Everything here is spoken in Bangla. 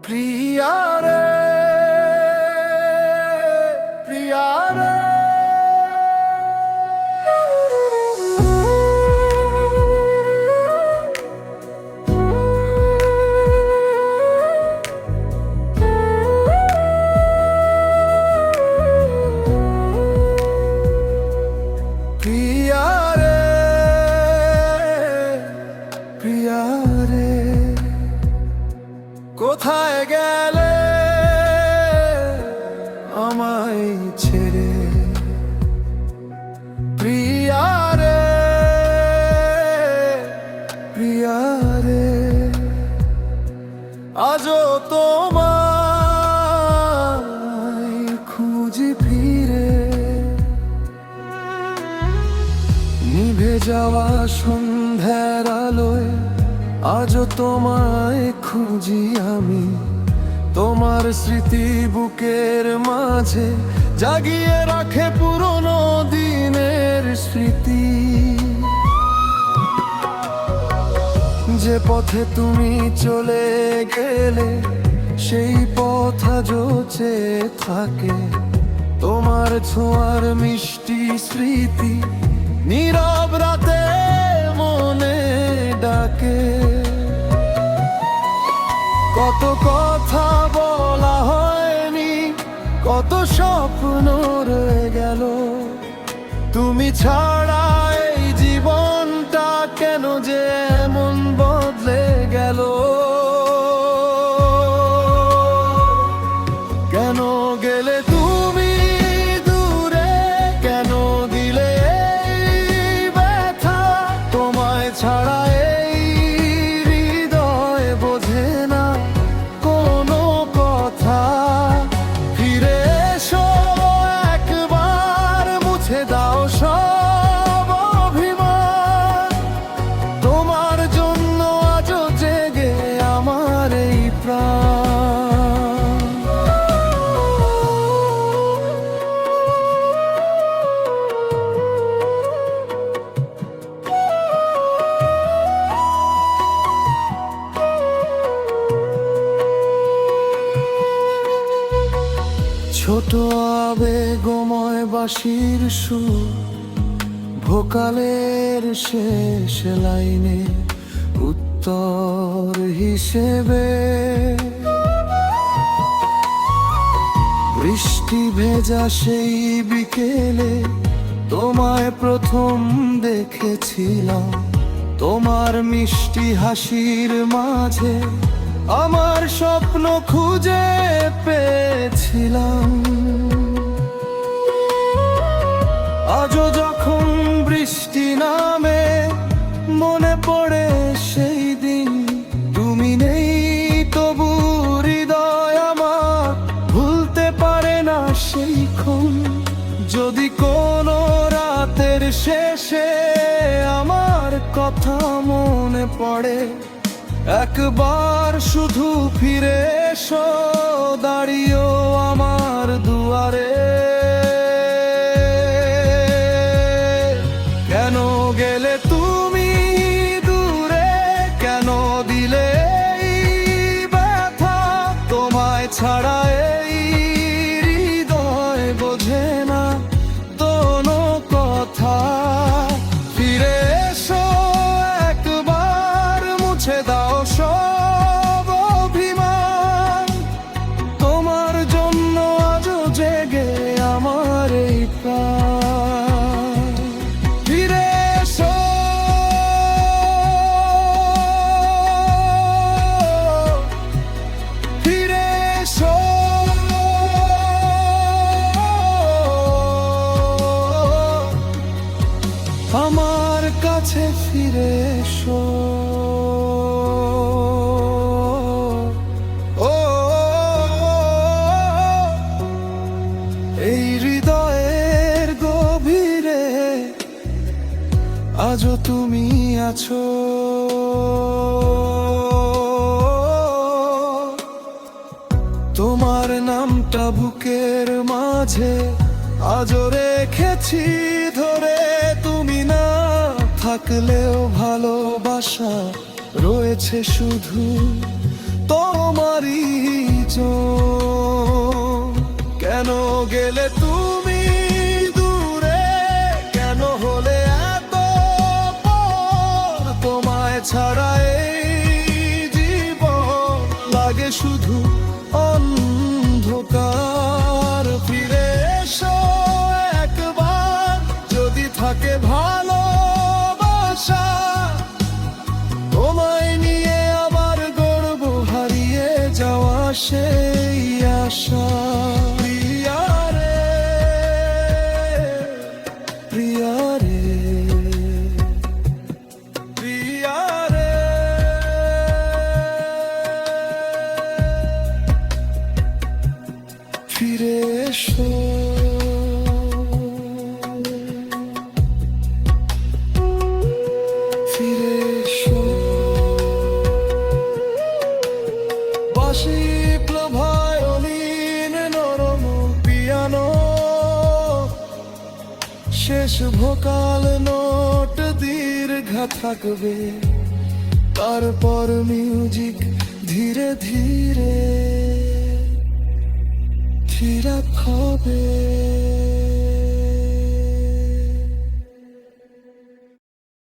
প্রিয়া রে, প্রিয়া রে, প্রিয়া রে, প্রিয়া রে, কোথায় গেলে আমায় ছেড়ে? প্রিয়া রে, প্রিয়া রে, আজও তোমায় খুঁজি ফিরে। নিভে যাওয়া সন্ধ্যার আলোয় আজও তোমায় খুঁজি আমি। তোমার স্মৃতি বুকের মাঝে জাগিয়ে রাখে পুরনো দিনের স্মৃতি। যে পথে তুমি চলে গেলে সেই পথ আজও চেয়ে থাকে। তোমার ছোঁয়ার মিষ্টি স্মৃতি নীরব রাতে মনে ডাকে। কত কথা বলা হয়নি, কত স্বপ্ন রয়ে গেল। তুমি ছাড়া এই জীবনটা কেন যে এমন বদলে গেল? কেন গেলে তুমি দূরে? কেন দিলে এই ব্যথা? তোমায় ছাড়া এই হৃদয় বোঝে না কোনো কথা। ফিরে এসো একবার, মুছে দাও সব অভিমান। তোমার জন্য আজও জেগে আমার এই প্রাণ। ছোট আবেগময় বাঁশির সুর, ভোকালের শেষ লাইনে উত্তর হিসেবে। বৃষ্টি ভেজা সেই বিকেলে তোমায় প্রথম দেখেছিলাম। তোমার মিষ্টি হাসির মাঝে আমার স্বপ্ন খুঁজে পেয়েছিলাম। আজও যখন বৃষ্টি নামে মনে পড়ে সেই দিন। তুমি নেই তবু হৃদয় আমার ভুলতে পারে না সেই ক্ষণ। যদি কোনো রাতের শেষে আমার কথা মনে পড়ে, একবার শুধু ফিরে এসো, দাঁড়িয়েও আমার দুয়ারে। কেন গেলে তুমি দূরে? কেন দিলে এই ব্যথা? তোমায় ছাড়া এই হৃদয় বোঝে না কোনো কথা। ফিরে এসো একবার, মুছে দাও সব অভিমান। তোমার জন্য আজও জেগে আমার এই প্রাণ। ফিরে এসো, ফিরে এসো, আমার কাছে ফিরে এসো। এই হৃদয়ের গভীরে আজও তুমি আছো। তোমার নামটা বুকের মাঝে আজও রেখেছি ধরে। তুমি না থাকলেও ভালোবাসা রয়েছে শুধু তোমারই জন্য। কেন গেলে তুমি দূরে, কেন হলে এত পর? তোমায় ছাড়া এই জীবন লাগে শুধু অন্ধকার। ফিরে এসো একবার, যদি থাকে ভালোবাসা, তোমায় নিয়ে আবার গর্ব হারিয়ে যাওয়া সেই আশা। প্রিয়া রে, প্রিয়া রে, প্রিয়া রে, ফিরে এসো। ফিরে এসো। বাঁশি, ভায়োলিন, নরম পিয়ানো, শেষ ভোকাল নোট দীর্ঘা থাকবে, তারপর মিউজিক ধীরে ধীরে ধীরে হবে।